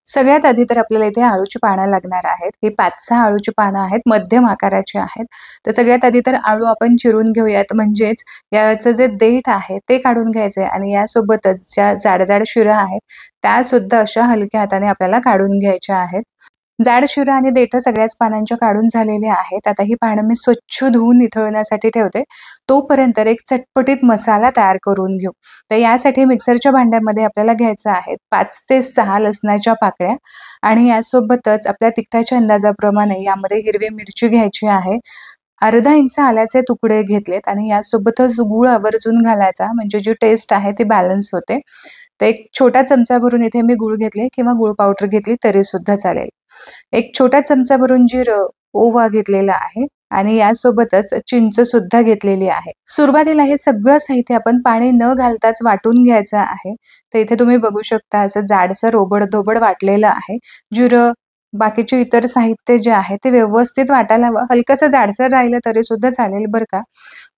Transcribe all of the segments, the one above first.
सगळ्यात आधी तर आपल्याला इथे अळूची पानं लागणार आहेत. ही 5-6 अळूची पानं आहेत, मध्यम आकाराची आहेत. तर सगळ्यात आधी तर अळू आपण चिरून घेऊयात, म्हणजेच याचं जे देठ आहे ते काढून घ्यायचंय आणि यासोबतच ज्या जाड-जाड शिरा आहेत, त्यासुद्धा अशा हलक्या हाताने आपल्याला काढून घ्यायच्या आहेत. जाड शिरा आणि देठ सगळ्याच पानांच्या काढून झालेले आहेत. आता ही पानं मी स्वच्छ धुवून निथळण्यासाठी ठेवते. तोपर्यंत एक चटपटीत मसाला तयार करून घेऊ. तर यासाठी मिक्सरच्या भांड्यामध्ये आपल्याला घ्यायचं आहे 5 ते 6 लसणाच्या पाकळ्या आणि यासोबतच आपल्या तिखटाच्या अंदाजाप्रमाणे यामध्ये हिरवी मिरची घ्यायची आहे. अर्धा इंच आल्याचे तुकडे घेतलेत आणि यासोबतच गूळ आवर्जून घालायचा, म्हणजे जी टेस्ट आहे ती बॅलन्स होते. तर एक छोटा चमचा भरून इथे मी गूळ घेतले किंवा गूळ पावडर घेतली तरी सुद्धा चालेल. एक छोटा चमचा भरून जिरं, ओवा घेतलेला आहे आणि यासोबतच चिंच सुद्धा घेतलेली आहे. सुरुवातीला हे सगळं साहित्य आपण पाणी न घालताच वाटून घ्यायचं आहे. तर इथे तुम्ही बघू शकता असं जाडसर ओबड-धोबड वाटलेलं आहे. जिरं, बाकीचे इतर साहित्य जे आहे ते व्यवस्थित वाटायला हवं. हलकसं जाडसर राहिलं तरी सुद्धा चालेल बरं का.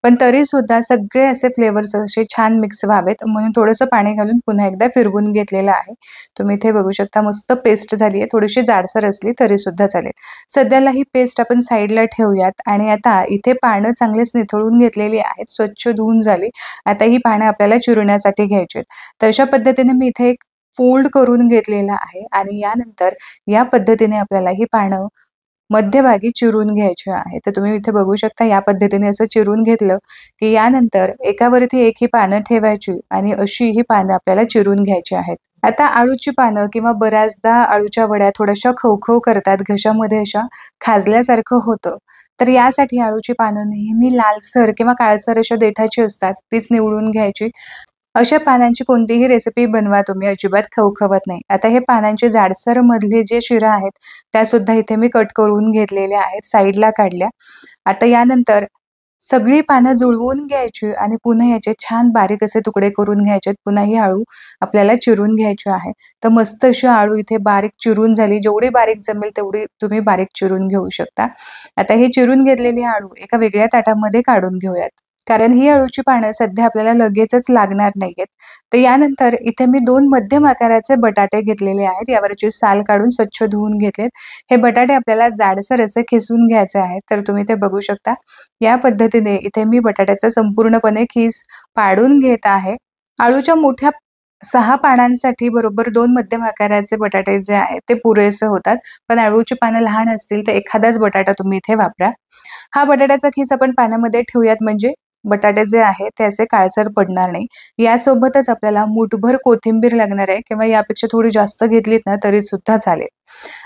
पण तरी सुद्धा सगळे असे फ्लेवर्स असे छान मिक्स व्हावेत म्हणून थोडंसं पाणी घालून पुन्हा एकदा फिरवून घेतलेलं आहे. तुम्ही इथे बघू शकता मस्त पेस्ट झाली आहे. थोडीशी जाडसर असली तरी सुद्धा चालेल. सध्याला ही पेस्ट आपण साईडला ठेवूयात आणि आता इथे पानं चांगलीच निथळून घेतलेली आहेत. स्वच्छ धुवून झाली. आता ही पानं आपल्याला चिरण्यासाठी घ्यायची आहेत. तर अशा पद्धतीने मी इथे एक फोल्ड करून घेतलेला आहे आणि यानंतर या पद्धतीने आपल्याला ही पानं मध्यभागी चिरून घ्यायची आहे. तर तुम्ही इथे बघू शकता या पद्धतीने असं चिरून घेतलं, की यानंतर एकावरती एक ही पानं ठेवायची आणि अशी ही पानं आपल्याला चिरून घ्यायची आहेत. आता अळूची पानं किंवा बऱ्याचदा अळूच्या वड्या थोड्याशा खवखव करतात, घशामध्ये अशा खाजल्यासारखं होतं. तर यासाठी अळूची पानं नेहमी लालसर किंवा काळसर अशा देठाची असतात, तीच निवडून घ्यायची. अशा पानांची कोणतीही रेसिपी बनवा तुम्ही, अजिबात खवखवत नाही. आता हे पानांचे जाडसर मधले जे शिरा आहेत, त्यासुद्धा इथे मी कट करून घेतलेल्या आहेत, साईडला काढल्या. आता यानंतर सगळी पानं जुळवून घ्यायची आणि पुन्हा याचे छान बारीक असे तुकडे करून घ्यायचे. पुन्हा ही अळू आपल्याला चिरून घ्यायची आहे. तर मस्त अशी अळू इथे बारीक चिरून झाली. जेवढी बारीक जमेल तेवढी तुम्ही बारीक चिरून घेऊ शकता. आता ही चिरून घेतलेली अळू एका वेगळ्या ताटामध्ये काढून घेऊयात. कारण ही अळूची पानं सध्या आपल्याला लगेचच लागणार नाहीयेत. तर यानंतर इथे मी 2 मध्यम आकाराचे बटाटे घेतलेले आहेत. यावरची साल काढून स्वच्छ धुवून घेतलेत. हे बटाटे आपल्याला जाडसर असे खिसून घ्यायचे आहेत. तर तुम्ही ते बघू शकता. या पद्धतीने इथे मी बटाट्याचा संपूर्णपणे खीस पाडून घेत आहे. अळूच्या मोठ्या 6 पानांसाठी बरोबर 2 मध्यम आकाराचे बटाटे जे आहेत ते पुरेसे होतात. पण अळूची पानं लहान असतील तर एखादाच बटाटा तुम्ही इथे वापरा. हा बटाट्याचा खीस आपण पाण्यामध्ये ठेवूयात, म्हणजे बटाटे जे आहेत ते असे काळसर पडणार नाही. यासोबतच आपल्याला मूठभर कोथिंबीर लागणार आहे किंवा यापेक्षा थोडी जास्त घेतलीत ना तरी सुद्धा चालेल.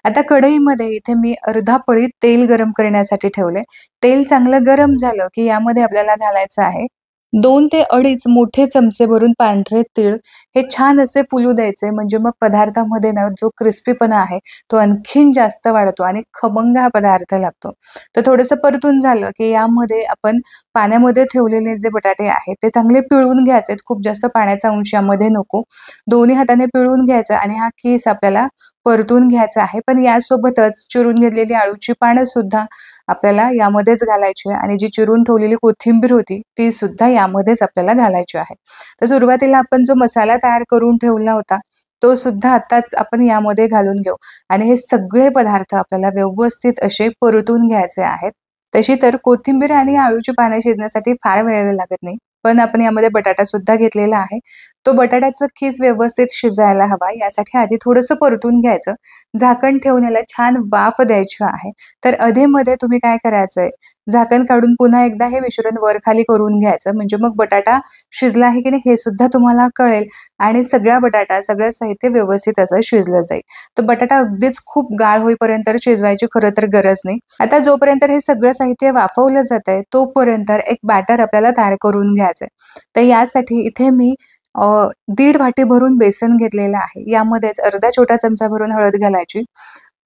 आता कढईमध्ये इथे मी अर्धा पळी तेल गरम करण्यासाठी ठेवले. तेल चांगलं गरम झालं की यामध्ये आपल्याला घालायचं आहे 2 ते 2.5 मोठे चमचे भरून पांढरे तीळ. हे छान असे फुलू द्यायचे, म्हणजे मग पदार्थामध्ये ना जो क्रिस्पीपणा आहे तो आणखीन जास्त वाढतो आणि खमंग हा पदार्थ लागतो. तर थोडंसं परतून झालं की यामध्ये आपण पाण्यामध्ये ठेवलेले जे बटाटे आहेत ते चांगले पिळून घ्यायचे. खूप जास्त पाण्याचा अंश यामध्ये नको. दोन्ही हाताने पिळून घ्यायचा आणि हा खीस आपल्याला परतून घ्यायचा आहे. पण यासोबतच चिरून घेतलेली अळूची पानं सुद्धा आपल्याला यामध्येच घालायची आहे आणि जी चिरून ठेवलेली कोथिंबीर होती ती सुद्धा यामध्येच आपल्याला घालायची आहे. तर सुरुवातीला आपण जो मसाला तयार करून ठेवला होता तो सुद्धा आताच आपण यामध्ये घालून घेऊ आणि हे सगळे पदार्थ आपल्याला व्यवस्थित असे परतून घ्यायचे आहेत. तशी तर कोथिंबीर आणि आळूची पानं शिजण्यासाठी फार वेळ लागत नाही. पण आपण यामध्ये बटाटा सुद्धा घेतलेला आहे. तो बटाट्याचा खीस व्यवस्थित शिजायला हवा यासाठी आधी थोडंसं परतून घ्यायचं. झाकण ठेवून याला छान वाफ द्यायची आहे. तर अधेमध्ये तुम्ही काय करायचंय, झाकण काढून पुन्हा एकदा हे मिश्रण वर-खाली करून घ्यायचं. म्हणजे मग बटाटा शिजला आहे की नाही हे सुद्धा तुम्हाला कळेल आणि सगळा बटाटा, सगळं साहित्य व्यवस्थित असं शिजलं जाईल. तर बटाटा अगदीच खूप गाळ होईपर्यंत शिजवायची खरं तर गरज नाही. आता जोपर्यंत हे सगळं साहित्य वाफवलं जातंय तोपर्यंत एक बॅटर आपल्याला तयार करून घ्यायचंय. तर यासाठी इथे मी 1.5 वाटी भरून बेसन घेतलेलं आहे. यामध्येच अर्धा छोटा चमचा भरून हळद घालायची.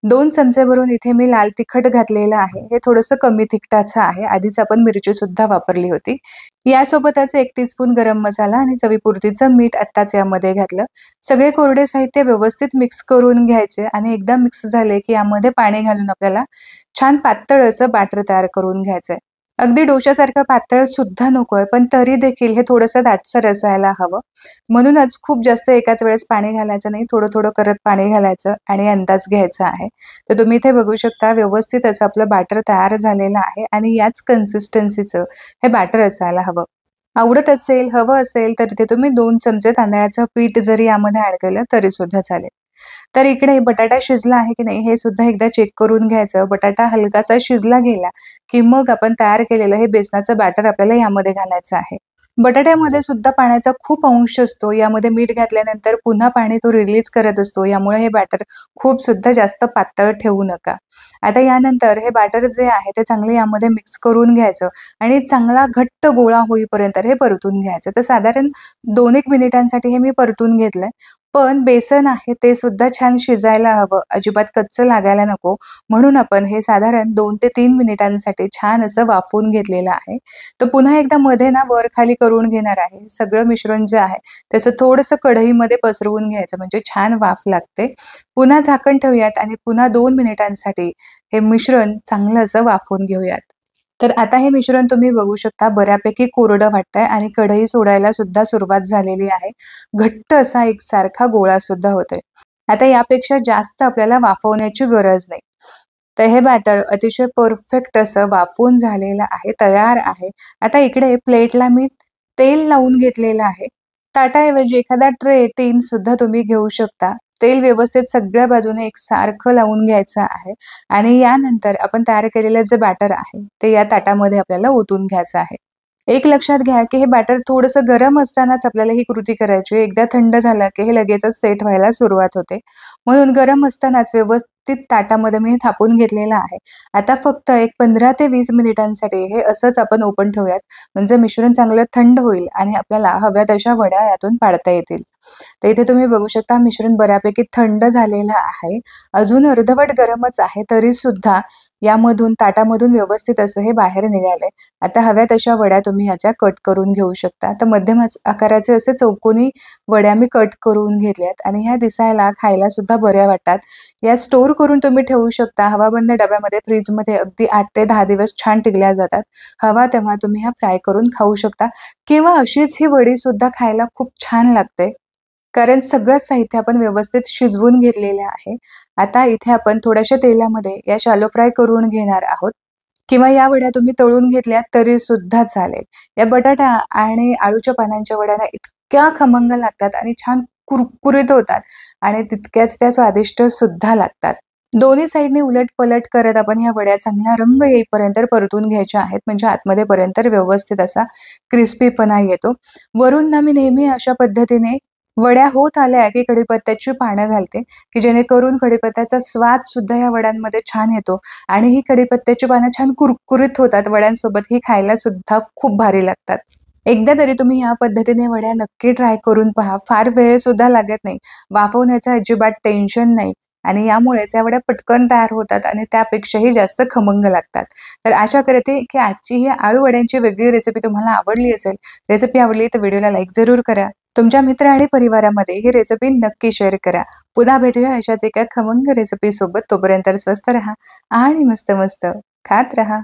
2 चमचे भरून इथे मी लाल तिखट घातलेलं आहे. हे थोडंसं कमी तिखटाचं आहे. आधीच आपण मिरची सुद्धा वापरली होती. यासोबतच 1 टीस्पून गरम मसाला आणि चवीपुरतीचं मीठ आत्ताच यामध्ये घातलं. सगळे कोरडे साहित्य व्यवस्थित मिक्स करून घ्यायचे आणि एकदा मिक्स झाले की यामध्ये पाणी घालून आपल्याला छान पातळ असं बॅटर तयार करून घ्यायचंय. अगदी डोश्यासारखं पातळ सुद्धा नकोय, पण तरी देखील हे थोडंसं दाटसर असायला हवं. म्हणूनच खूप जास्त एकाच वेळेस पाणी घालायचं नाही, थोडं-थोडं करत पाणी घालायचं आणि अंदाज घ्यायचा आहे. तर तुम्ही इथे बघू शकता व्यवस्थित असं आपलं बॅटर तयार झालेलं आहे आणि याच कन्सिस्टन्सीचं हे बॅटर असायला हवं. आवडत असेल, हवं असेल तर इथे तुम्ही 2 चमचे तांदळाचं पीठ जरी यामध्ये ॲड केलं तरी सुद्धा चालेल. तर इकडे बटाटा शिजला आहे की नाही हे सुद्धा एकदा चेक करून घ्यायचं. बटाटा हलकासा शिजला गेला, की मग आपण तयार केलेलं हे बेसनाचं बॅटर आपल्याला यामध्ये घालायचं आहे. बटाट्यामध्ये सुद्धा पाण्याचा खूप अंश असतो. यामध्ये मीठ घातल्यानंतर पुन्हा पाणी तो रिलीज करत असतो. यामुळे हे बॅटर खूप सुद्धा जास्त पातळ ठेवू नका. आता यानंतर हे बॅटर जे आहे ते चांगले यामध्ये मिक्स करून घ्यायचं आणि चांगला घट्ट गोळा होईपर्यंत हे परतून घ्यायचं. तर साधारण 2-1 मिनिटांसाठी हे मी परतून घेतलंय. पण बेसन आहे ते सुद्धा छान शिजायला हवं, अजिबात कच्चं लागायला नको. म्हणून आपण हे साधारण 2 ते 3 मिनिटांसाठी छान असं वाफवून घेतलेलं आहे. तर पुन्हा एकदा मध्ये ना वर-खाली करून घेणार आहे. सगळं मिश्रण जे आहे त्याचं थोडंसं कढईमध्ये पसरवून घ्यायचं म्हणजे छान वाफ लागते. पुन्हा झाकण ठेवूयात आणि पुन्हा 2 मिनिटांसाठी हे मिश्रण चांगलं असं वाफवून घेऊयात. तर आता हे मिश्रण तुम्ही बघू शकता बऱ्यापैकी कोरडं वाटतंय आणि कढई सोडायला सुद्धा सुरुवात झालेली आहे. घट्ट असा एकसारखा गोळा सुद्धा होतोय. आता यापेक्षा जास्त आपल्याला वाफवण्याची गरज नाही. तर हे बॅटर अतिशय परफेक्ट असं वाफवून झालेलं आहे, तयार आहे. आता इकडे प्लेटला मी तेल लावून घेतलेलं आहे. ताटाऐवजी एखादा ट्रे, टीन सुद्धा तुम्ही घेऊ शकता. तेल व्यवस्थित सगळ्या बाजूने एकसारखं लावून घ्यायचं आहे आणि यानंतर आपण तयार केलेलं जे बॅटर आहे, ते या ताटामध्ये आपल्याला ओतून घ्यायचं आहे. एक लक्षात घ्या, की हे बॅटर थोडंसं गरम असतानाच आपल्याला ही कृती करायची आहे. एकदा थंड झालं, की हे लगेचच सेट व्हायला सुरुवात होते. म्हणून गरम असतानाच व्यवस्थित ताटामध्ये मी हे थापून घेतलेलं आहे. आता फक्त एक 15 ते 20 मिनिटांसाठी हे असंच आपण ओपन ठेवूयात. म्हणजे मिश्रण चांगलं थंड होईल आणि आपल्याला हव्या तशा वड्या यातून पाडता येतील. तर इथे तुम्ही बघू शकता मिश्रण बऱ्यापैकी थंड झालेलं आहे. अजून अर्धवट गरमच आहे, तरीसुद्धा यामधून ताटामधून व्यवस्थित असं हे बाहेर निघालंय. आता हव्या तशा वड्या तुम्ही ह्याच्या कट करून घेऊ शकता. तर मध्यम आकाराचे असे चौकोनी वड्या मी कट करून घेतल्यात आणि ह्या दिसायला खायला सुद्धा बऱ्या वाटतात. या स्टोअर करून तुम्ही ठेवू शकता. हवाबंद डब्यामध्ये फ्रीजमध्ये अगदी 8 ते 10 दिवस छान टिकल्या जातात. हवा तेव्हा तुम्ही ह्या फ्राय करून खाऊ शकता किंवा अशीच ही वडी सुद्धा खायला खूप छान लागते. कारण सगळंच साहित्य आपण व्यवस्थित शिजवून घेतलेले आहे. आता इथे आपण थोड्याशा तेलामध्ये या शॅलो फ्राय करून घेणार आहोत. किंवा या वड्या तुम्ही तळून घेतल्या तरी सुद्धा चालेल. या बटाटा आणि आळूच्या पानांच्या वड्या ना इतक्या खमंग लागतात आणि छान कुरकुरीत होतात आणि तितक्याच त्या स्वादिष्ट सुद्धा लागतात. दोन्ही साइडनी उलट-पलट करत आपण ह्या वड्या चांगला रंग येईपर्यंत परतून घ्यायच्या आहेत. म्हणजे आतमध्ये पर्यंत व्यवस्थित असा क्रिस्पीपणा येतो. वरून ना मी नेहमी अशा पद्धतीने वड्या होत आल्या की कढीपत्त्याची पानं घालते, की जेणेकरून कढीपत्त्याचा स्वाद सुद्धा या वड्यांमध्ये छान येतो आणि ही कढीपत्त्याची पानं छान कुरकुरीत होतात. वड्यांसोबत ही खायला सुद्धा खूप भारी लागतात. एकदा तरी तुम्ही या पद्धतीने वड्या नक्की ट्राय करून पहा. फार वेळ सुद्धा लागत नाही. वाफवण्याचं अजिबात टेन्शन नाही आणि यामुळेच या वड्या पटकन तयार होतात आणि त्यापेक्षाही जास्त खमंग लागतात. तर आशा करते, की आजची ही आळू वड्यांची वेगळी रेसिपी तुम्हाला आवडली असेल. रेसिपी आवडली तर व्हिडिओला लाईक जरूर करा. तुमच्या मित्र आणि परिवारामध्ये ही रेसिपी नक्की शेअर करा. पुन्हा भेटूया अशाच एका खमंग रेसिपी सोबत. तोपर्यंत स्वस्त राहा आणि मस्त मस्त खात राहा.